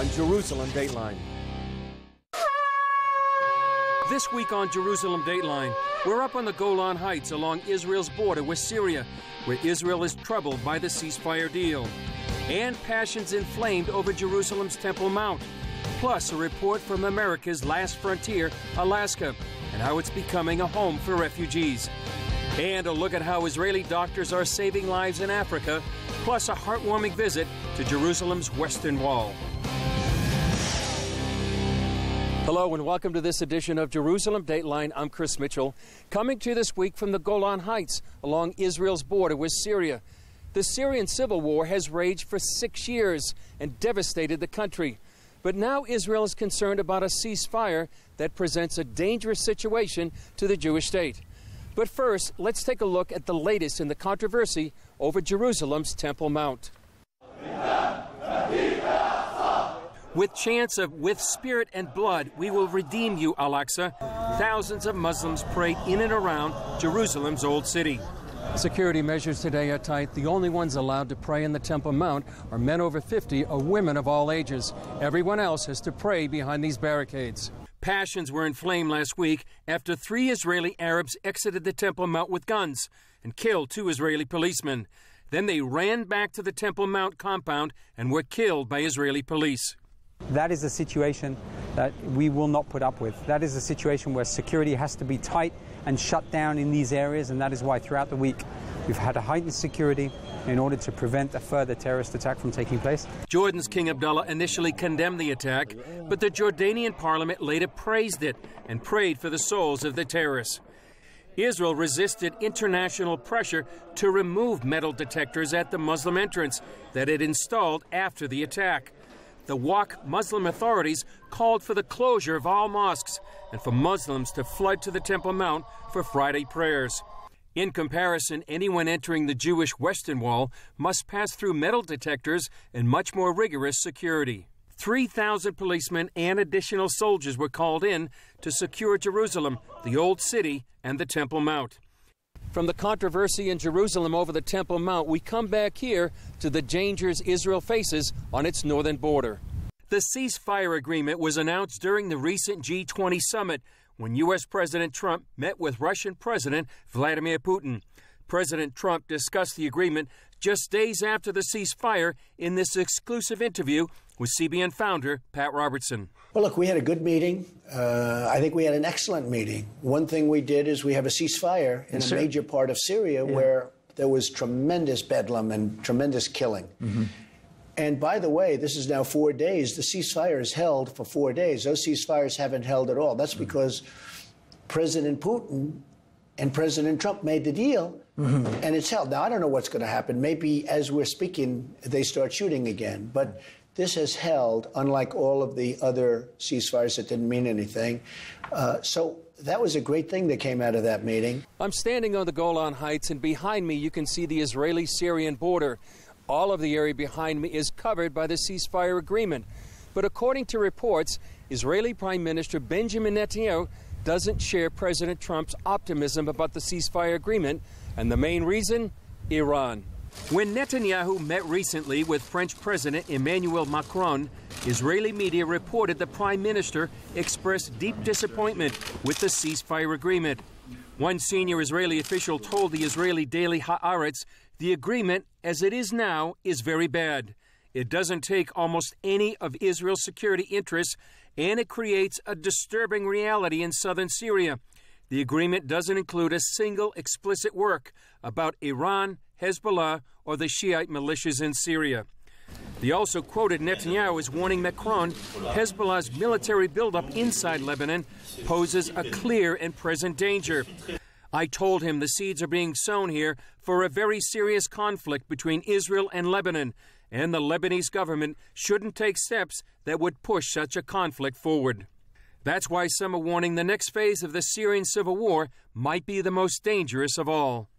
on Jerusalem Dateline. This week on Jerusalem Dateline, we're up on the Golan Heights along Israel's border with Syria, where Israel is troubled by the ceasefire deal. And passions inflamed over Jerusalem's Temple Mount. Plus, a report from America's last frontier, Alaska, and how it's becoming a home for refugees. And a look at how Israeli doctors are saving lives in Africa, plus a heartwarming visit to Jerusalem's Western Wall. Hello and welcome to this edition of Jerusalem Dateline. I'm Chris Mitchell, coming to you this week from the Golan Heights along Israel's border with Syria. The Syrian civil war has raged for 6 years and devastated the country. But now Israel is concerned about a ceasefire that presents a dangerous situation to the Jewish state. But first, let's take a look at the latest in the controversy over Jerusalem's Temple Mount. With chants of "with spirit and blood, we will redeem you, Al-Aqsa," thousands of Muslims prayed in and around Jerusalem's old city. Security measures today are tight. The only ones allowed to pray in the Temple Mount are men over 50 or women of all ages. Everyone else has to pray behind these barricades. Passions were inflamed last week after 3 Israeli Arabs exited the Temple Mount with guns and killed 2 Israeli policemen. Then they ran back to the Temple Mount compound and were killed by Israeli police. That is a situation that we will not put up with. That is a situation where security has to be tight and shut down in these areas, and that is why throughout the week we've had a heightened security in order to prevent a further terrorist attack from taking place. Jordan's King Abdullah initially condemned the attack, but the Jordanian parliament later praised it and prayed for the souls of the terrorists. Israel resisted international pressure to remove metal detectors at the Muslim entrance that it installed after the attack. The Waqf Muslim authorities called for the closure of all mosques and for Muslims to flood to the Temple Mount for Friday prayers. In comparison, anyone entering the Jewish Western Wall must pass through metal detectors and much more rigorous security. 3,000 policemen and additional soldiers were called in to secure Jerusalem, the old city, and the Temple Mount. From the controversy in Jerusalem over the Temple Mount, we come back here to the dangers Israel faces on its northern border. The ceasefire agreement was announced during the recent G20 summit when U.S. President Trump met with Russian President Vladimir Putin. President Trump discussed the agreement just days after the ceasefire in this exclusive interview with CBN founder Pat Robertson. Well, look, we had a good meeting. I think we had an excellent meeting. One thing we did is we have a ceasefire in a major part of Syria where there was tremendous bedlam and tremendous killing. And by the way, this is now 4 days. The ceasefire is held for 4 days. Those ceasefires haven't held at all. That's because President Putin and President Trump made the deal, and it's held. Now, I don't know what's going to happen. Maybe as we're speaking, they start shooting again. But this has held, unlike all of the other ceasefires that didn't mean anything. So that was a great thing that came out of that meeting. I'm standing on the Golan Heights, and behind me you can see the Israeli-Syrian border. All of the area behind me is covered by the ceasefire agreement. But according to reports, Israeli Prime Minister Benjamin Netanyahu doesn't share President Trump's optimism about the ceasefire agreement, and the main reason? Iran. When Netanyahu met recently with French President Emmanuel Macron, Israeli media reported the Prime Minister expressed deep disappointment with the ceasefire agreement. One senior Israeli official told the Israeli daily Haaretz, "The agreement, as it is now, is very bad. It doesn't take almost any of Israel's security interests, and it creates a disturbing reality in southern Syria. The agreement doesn't include a single explicit work about Iran, Hezbollah, or the Shiite militias in Syria." They also quoted Netanyahu as warning Macron Hezbollah's military buildup inside Lebanon poses a clear and present danger. "I told him the seeds are being sown here for a very serious conflict between Israel and Lebanon, and the Lebanese government shouldn't take steps that would push such a conflict forward." That's why some are warning the next phase of the Syrian civil war might be the most dangerous of all.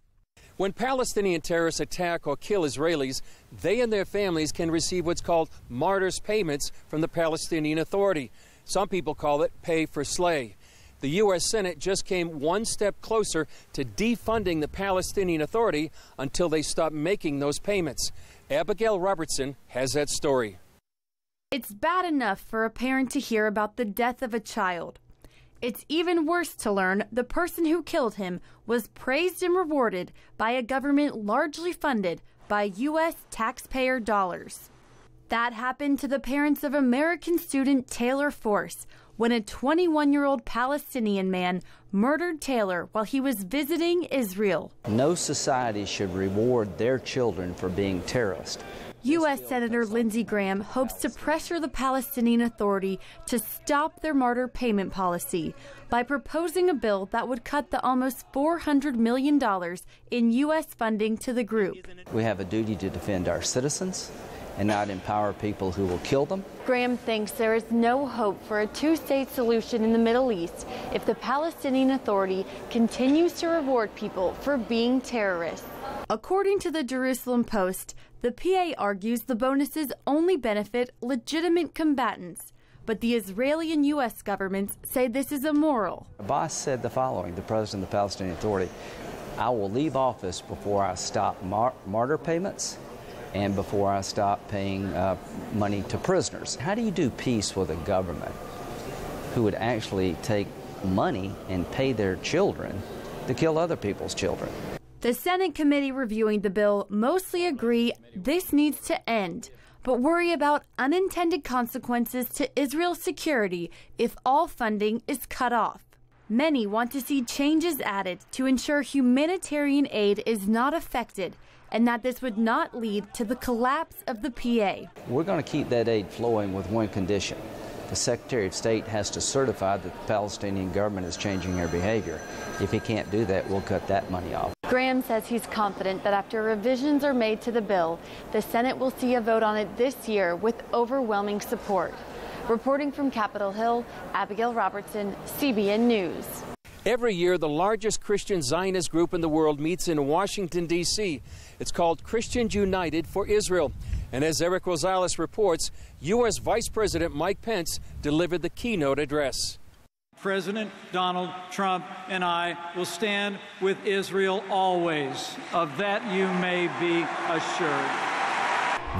When Palestinian terrorists attack or kill Israelis, they and their families can receive what's called martyrs' payments from the Palestinian Authority. Some people call it pay for slay. The U.S. Senate just came one step closer to defunding the Palestinian Authority until they stop making those payments. Abigail Robertson has that story. It's bad enough for a parent to hear about the death of a child. It's even worse to learn the person who killed him was praised and rewarded by a government largely funded by U.S. taxpayer dollars. That happened to the parents of American student Taylor Force when a 21-year-old Palestinian man murdered Taylor while he was visiting Israel. No society should reward their children for being terrorists. U.S. Senator Lindsey Graham hopes to pressure the Palestinian Authority to stop their martyr payment policy by proposing a bill that would cut the almost $400 million in U.S. funding to the group. We have a duty to defend our citizens and not empower people who will kill them. Graham thinks there is no hope for a two-state solution in the Middle East if the Palestinian Authority continues to reward people for being terrorists. According to the Jerusalem Post, the PA argues the bonuses only benefit legitimate combatants, but the Israeli and U.S. governments say this is immoral. Abbas said the following, the president of the Palestinian Authority: "I will leave office before I stop martyr payments and before I stop paying money to prisoners." How do you do peace with a government who would actually take money and pay their children to kill other people's children? The Senate committee reviewing the bill mostly agree this needs to end, but worry about unintended consequences to Israel's security if all funding is cut off. Many want to see changes added to ensure humanitarian aid is not affected and that this would not lead to the collapse of the PA. We're going to keep that aid flowing with one condition. The Secretary of State has to certify that the Palestinian government is changing their behavior. If he can't do that, we'll cut that money off. Graham says he's confident that after revisions are made to the bill, the Senate will see a vote on it this year with overwhelming support. Reporting from Capitol Hill, Abigail Robertson, CBN News. Every year, the largest Christian Zionist group in the world meets in Washington, D.C. It's called Christians United for Israel. And as Eric Rosales reports, U.S. Vice President Mike Pence delivered the keynote address. President Donald Trump and I will stand with Israel always. Of that you may be assured.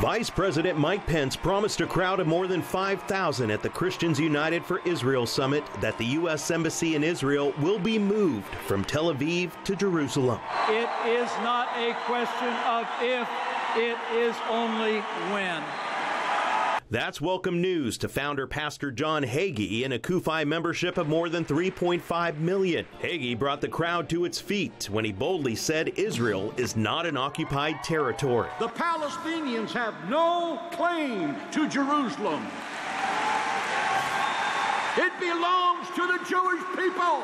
Vice President Mike Pence promised a crowd of more than 5,000 at the Christians United for Israel summit that the U.S. Embassy in Israel will be moved from Tel Aviv to Jerusalem. It is not a question of if, it is only when. That's welcome news to founder Pastor John Hagee and a CUFI membership of more than 3.5 million. Hagee brought the crowd to its feet when he boldly said Israel is not an occupied territory. The Palestinians have no claim to Jerusalem. It belongs to the Jewish people.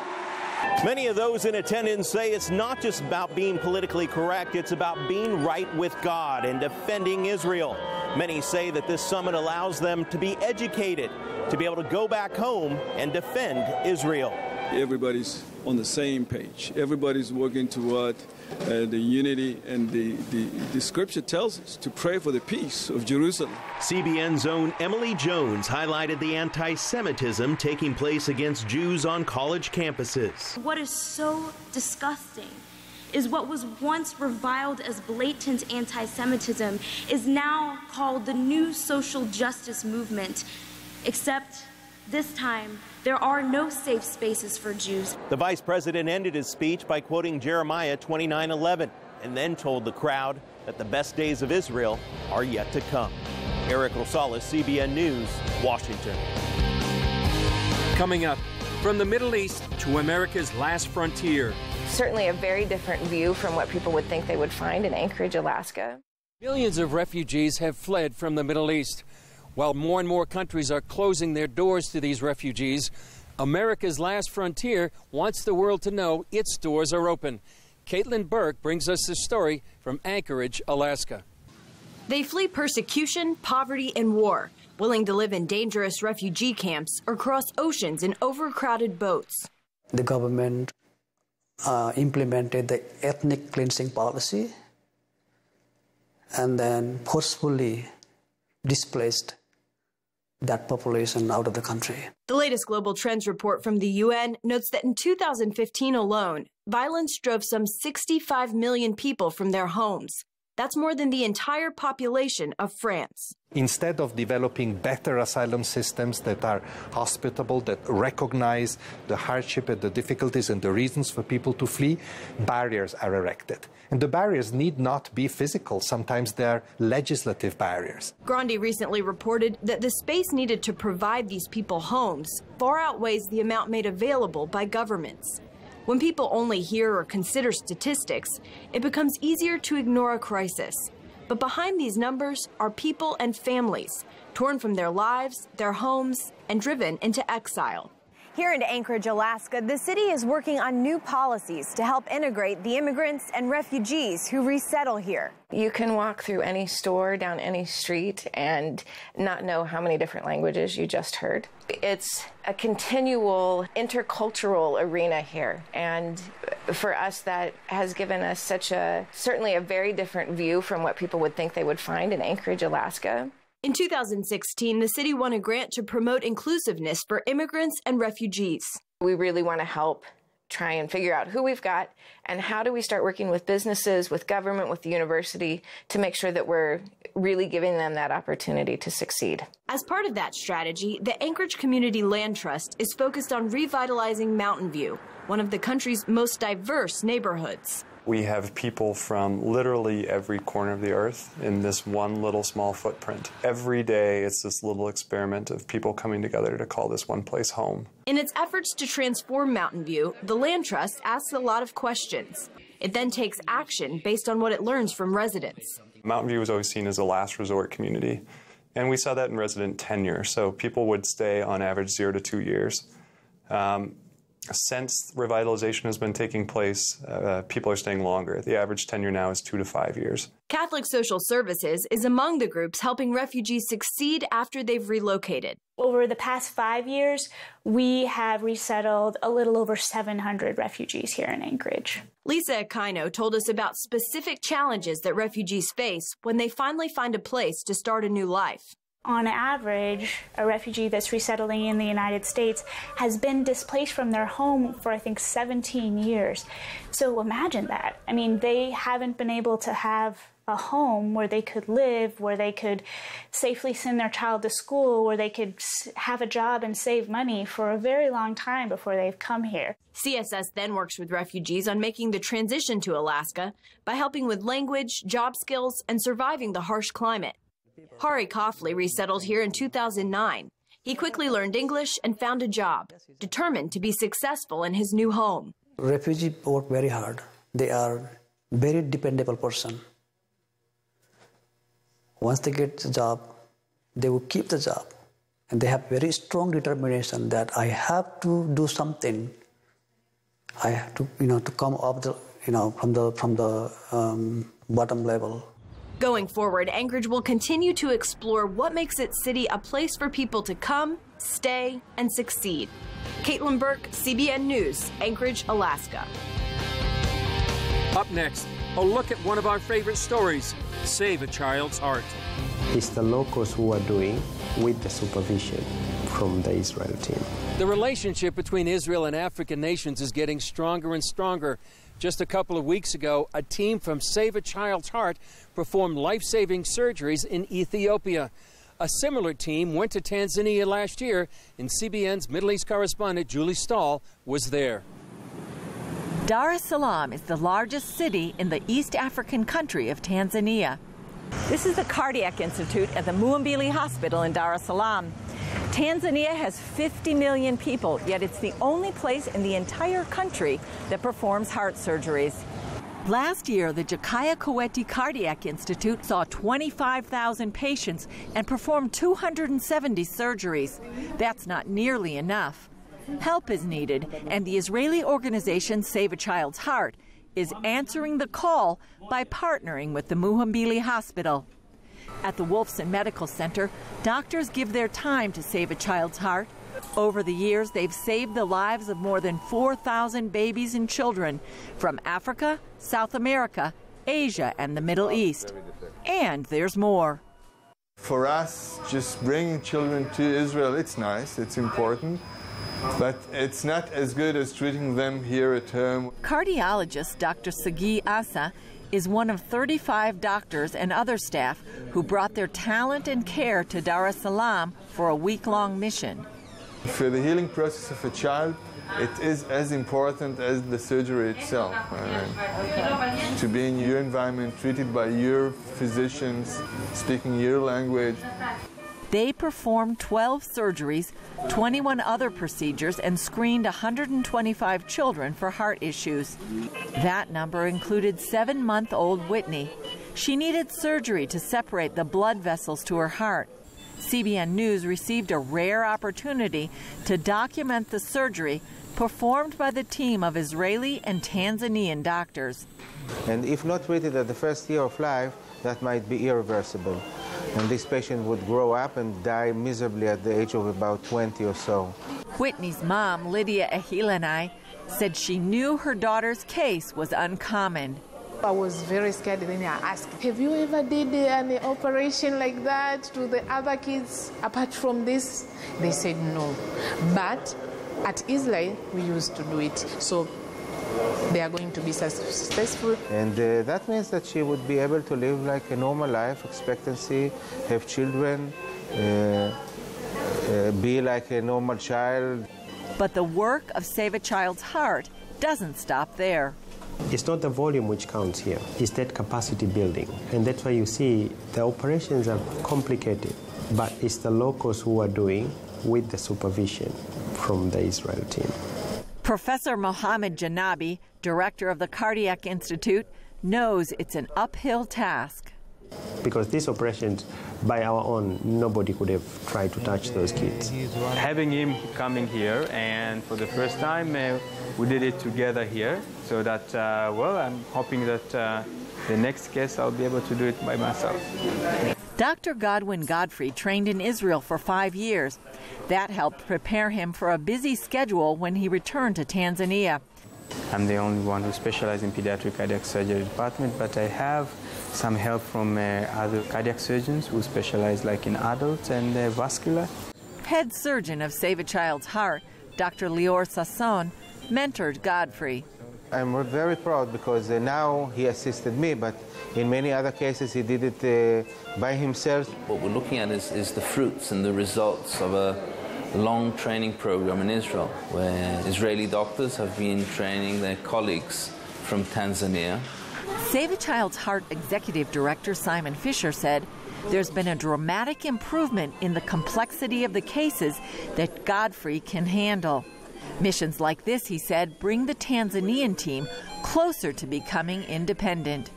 Many of those in attendance say it's not just about being politically correct, it's about being right with God and defending Israel. Many say that this summit allows them to be educated, to be able to go back home and defend Israel. Everybody's on the same page. Everybody's working toward the unity, and the scripture tells us to pray for the peace of Jerusalem. CBN's own Emily Jones highlighted the anti-Semitism taking place against Jews on college campuses. What is so disgusting is what was once reviled as blatant anti-Semitism is now called the new social justice movement, except this time there are no safe spaces for Jews. The vice president ended his speech by quoting Jeremiah 29:11 and then told the crowd that the best days of Israel are yet to come. Eric Rosales, CBN News, Washington. Coming up, from the Middle East to America's last frontier. Certainly a very different view from what people would think they would find in Anchorage, Alaska. Millions of refugees have fled from the Middle East. While more and more countries are closing their doors to these refugees, America's last frontier wants the world to know its doors are open. Caitlin Burke brings us this story from Anchorage, Alaska. They flee persecution, poverty, and war, willing to live in dangerous refugee camps or cross oceans in overcrowded boats. The government implemented the ethnic cleansing policy and then forcefully displaced that population out of the country. The latest Global Trends report from the UN notes that in 2015 alone, violence drove some 65 million people from their homes. That's more than the entire population of France. Instead of developing better asylum systems that are hospitable, that recognize the hardship and the difficulties and the reasons for people to flee, barriers are erected. And the barriers need not be physical. Sometimes they are legislative barriers. Grandi recently reported that the space needed to provide these people homes far outweighs the amount made available by governments. When people only hear or consider statistics, it becomes easier to ignore a crisis. But behind these numbers are people and families, torn from their lives, their homes, and driven into exile. Here in Anchorage, Alaska, the city is working on new policies to help integrate the immigrants and refugees who resettle here. You can walk through any store, down any street, and not know how many different languages you just heard. It's a continual intercultural arena here, and for us that has given us certainly a very different view from what people would think they would find in Anchorage, Alaska. In 2016, the city won a grant to promote inclusiveness for immigrants and refugees. We really want to help try and figure out who we've got and how do we start working with businesses, with government, with the university to make sure that we're really giving them that opportunity to succeed. As part of that strategy, the Anchorage Community Land Trust is focused on revitalizing Mountain View, one of the country's most diverse neighborhoods. We have people from literally every corner of the earth in this one little small footprint. Every day it's this little experiment of people coming together to call this one place home. In its efforts to transform Mountain View, the Land Trust asks a lot of questions. It then takes action based on what it learns from residents. Mountain View was always seen as a last resort community, and we saw that in resident tenure. So people would stay on average 0 to 2 years. Since revitalization has been taking place, people are staying longer. The average tenure now is 2 to 5 years. Catholic Social Services is among the groups helping refugees succeed after they've relocated. Over the past 5 years, we have resettled a little over 700 refugees here in Anchorage. Lisa Aquino told us about specific challenges that refugees face when they finally find a place to start a new life. On average, a refugee that's resettling in the United States has been displaced from their home for, I think, 17 years. So imagine that. I mean, they haven't been able to have a home where they could live, where they could safely send their child to school, where they could have a job and save money for a very long time before they've come here. CSS then works with refugees on making the transition to Alaska by helping with language, job skills, and surviving the harsh climate. Hari Coughley resettled here in 2009. He quickly learned English and found a job, determined to be successful in his new home. Refugees work very hard. They are very dependable person. Once they get the job, they will keep the job. And they have very strong determination that I have to do something. I have to, to come up from the bottom level. Going forward, Anchorage will continue to explore what makes its city a place for people to come, stay, and succeed. Caitlin Burke, CBN News, Anchorage, Alaska. Up next, a look at one of our favorite stories, Save a Child's Heart. It's the locals who are doing with the supervision from the Israel team. The relationship between Israel and African nations is getting stronger and stronger. Just a couple of weeks ago, a team from Save a Child's Heart performed life-saving surgeries in Ethiopia. A similar team went to Tanzania last year, and CBN's Middle East correspondent Julie Stahl was there. Dar es Salaam is the largest city in the East African country of Tanzania. This is the Cardiac Institute at the Muhimbili Hospital in Dar es Salaam. Tanzania has 50 million people, yet it's the only place in the entire country that performs heart surgeries. Last year, the Jakaya Kikwete Cardiac Institute saw 25,000 patients and performed 270 surgeries. That's not nearly enough. Help is needed, and the Israeli organization Save a Child's Heart is answering the call by partnering with the Muhimbili Hospital. At the Wolfson Medical Center, doctors give their time to save a child's heart. Over the years, they've saved the lives of more than 4,000 babies and children from Africa, South America, Asia, and the Middle East. And there's more. For us, just bringing children to Israel, it's nice, it's important, but it's not as good as treating them here at home. Cardiologist Dr. Sagi Asa is one of 35 doctors and other staff who brought their talent and care to Dar es Salaam for a week-long mission. For the healing process of a child, it is as important as the surgery itself. To be in your environment, treated by your physicians, speaking your language. They performed 12 surgeries, 21 other procedures, and screened 125 children for heart issues. That number included 7-month-old Whitney. She needed surgery to separate the blood vessels to her heart. CBN News received a rare opportunity to document the surgery performed by the team of Israeli and Tanzanian doctors. And if not treated at the first year of life, that might be irreversible. And this patient would grow up and die miserably at the age of about 20 or so. Whitney's mom, Lydia Ahilanai, said she knew her daughter's case was uncommon. I was very scared. Then I asked, have you ever did an operation like that to the other kids apart from this? They said no. But at Israel, we used to do it. So they are going to be successful. And that means that she would be able to live like a normal life expectancy, have children, be like a normal child. But the work of Save a Child's Heart doesn't stop there. It's not the volume which counts here, it's that capacity building. And that's why you see the operations are complicated, but it's the locals who are doing with the supervision from the Israel team. Professor Mohammed Janabi, director of the Cardiac Institute, knows it's an uphill task. Because these operations, by our own, nobody could have tried to touch those kids. Having him coming here, and for the first time, we did it together here, so that, well, I'm hoping that the next case I'll be able to do it by myself. Dr. Godwin Godfrey trained in Israel for 5 years. That helped prepare him for a busy schedule when he returned to Tanzania. I'm the only one who specializes in pediatric cardiac surgery department, but I have some help from other cardiac surgeons who specialize like in adults and vascular. Head surgeon of Save a Child's Heart, Dr. Lior Sasson, mentored Godfrey. I'm very proud because now he assisted me, but in many other cases he did it by himself. What we're looking at is the fruits and the results of a long training program in Israel, where Israeli doctors have been training their colleagues from Tanzania. Save a Child's Heart Executive Director Simon Fisher said there's been a dramatic improvement in the complexity of the cases that Godfrey can handle. Missions like this, he said, bring the Tanzanian team closer to becoming independent.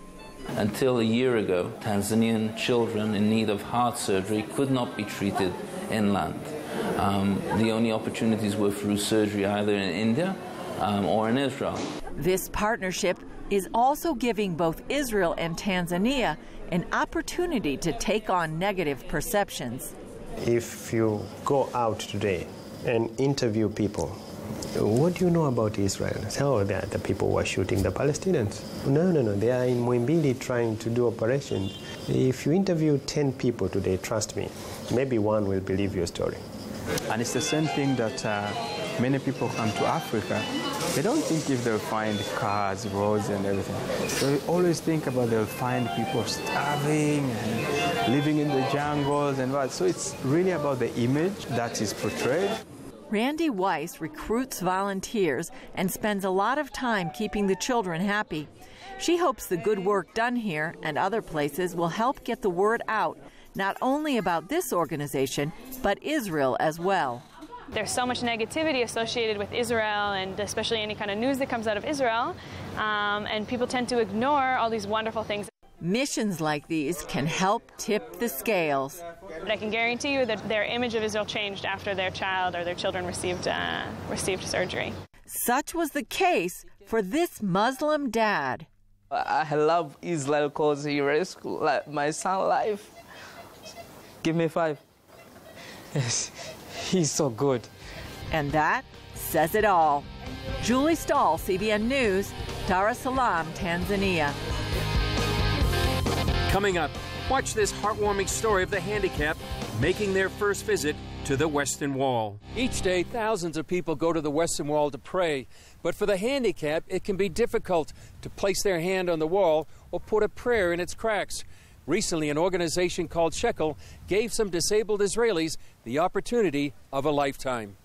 Until a year ago, Tanzanian children in need of heart surgery could not be treated inland. The only opportunities were through surgery either in India or in Israel. This partnership is also giving both Israel and Tanzania an opportunity to take on negative perceptions. If you go out today and interview people, what do you know about Israel? Oh, they are the people who are shooting the Palestinians. No, they are in Muimbili trying to do operations. If you interview 10 people today, trust me, maybe one will believe your story. And it's the same thing that many people come to Africa. They don't think if they'll find cars, roads, and everything. They always think about they'll find people starving and living in the jungles and what. So it's really about the image that is portrayed. Randy Weiss recruits volunteers and spends a lot of time keeping the children happy. She hopes the good work done here and other places will help get the word out, not only about this organization, but Israel as well. There's so much negativity associated with Israel, and especially any kind of news that comes out of Israel, and people tend to ignore all these wonderful things. Missions like these can help tip the scales. But I can guarantee you that their image of Israel changed after their child or their children received surgery. Such was the case for this Muslim dad. I love Israel because he rescued my son's life. Give me 5. Yes, he's so good. And that says it all. Julie Stahl, CBN News, Dar es Salaam, Tanzania. Coming up, watch this heartwarming story of the handicapped making their first visit to the Western Wall. Each day, thousands of people go to the Western Wall to pray, but for the handicapped, it can be difficult to place their hand on the wall or put a prayer in its cracks. Recently, an organization called Shekel gave some disabled Israelis the opportunity of a lifetime.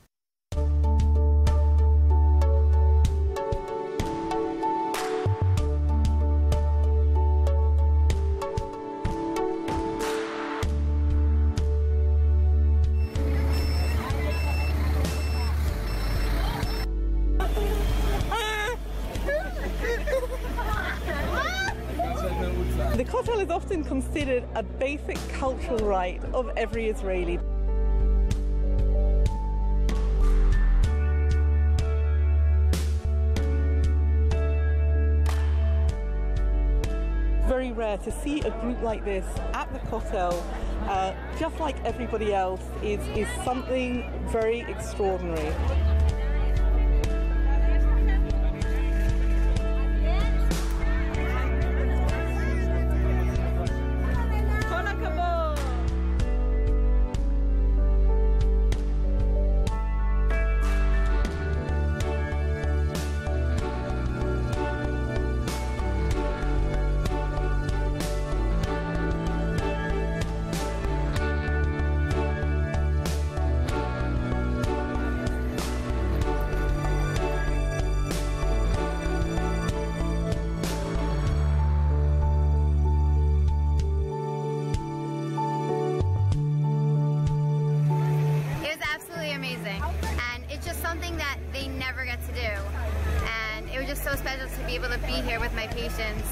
The kotel is often considered a basic cultural right of every Israeli. Very rare to see a group like this at the kotel, just like everybody else, is something very extraordinary. Something that they never get to do, and it was just so special to be able to be here with my patients.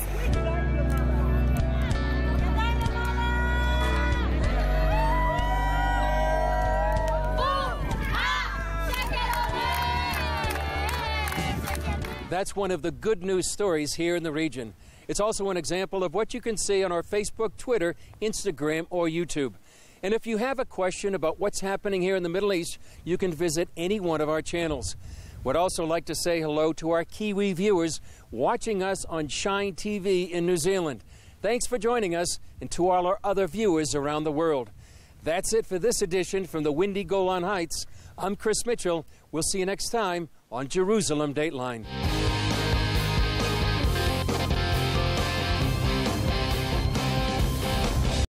That's one of the good news stories here in the region. It's also an example of what you can see on our Facebook, Twitter, Instagram, or YouTube. And if you have a question about what's happening here in the Middle East, you can visit any one of our channels. We'd also like to say hello to our Kiwi viewers watching us on Shine TV in New Zealand. Thanks for joining us, and to all our other viewers around the world. That's it for this edition from the windy Golan Heights. I'm Chris Mitchell. We'll see you next time on Jerusalem Dateline.